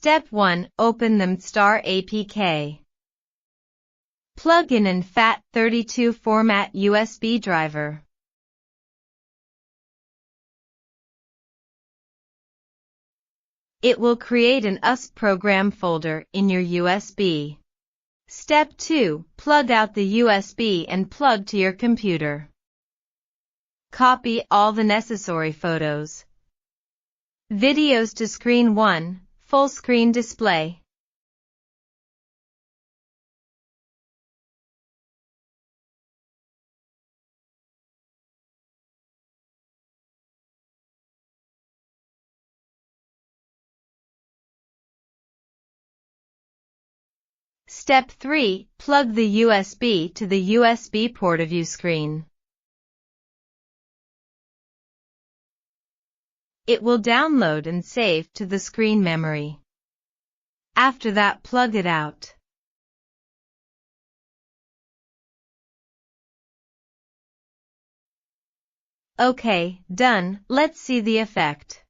Step 1. Open the MASTAR APK. Plug in an FAT32 format USB driver. It will create an US program folder in your USB. Step 2. Plug out the USB and plug to your computer. Copy all the necessary photos, videos to screen 1, full screen display. Step 3. Plug the USB to the USB port of your screen. It will download and save to the screen memory. After that, plug it out. Okay, done. Let's see the effect.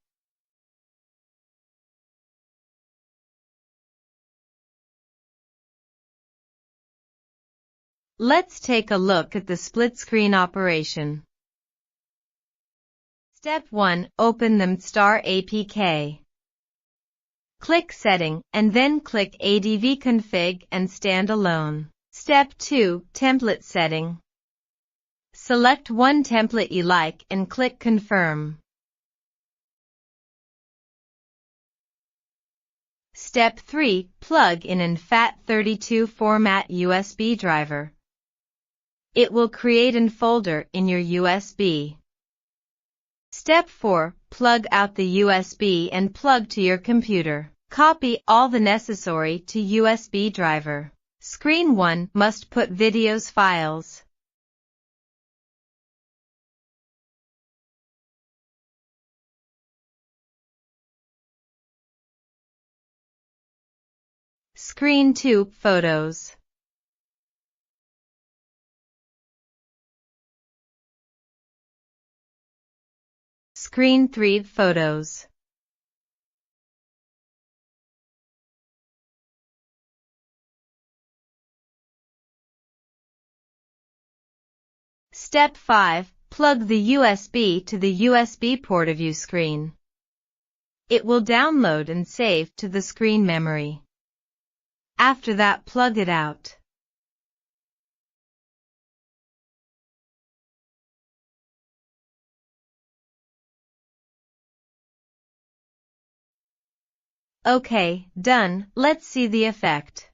Let's take a look at the split screen operation. Step 1. Open the MASTAR APK. Click Setting and then click ADV Config and Standalone. Step 2. Template Setting. Select one template you like and click Confirm. Step 3. Plug in an FAT32 format USB driver. It will create a folder in your USB. Step 4. Plug out the USB and plug to your computer. Copy all the necessary to USB driver. Screen 1 must put videos files. Screen 2 photos. Screen 3 photos. Step 5. Plug the USB to the USB port of your screen. It will download and save to the screen memory. After that, plug it out. Okay, done. Let's see the effect.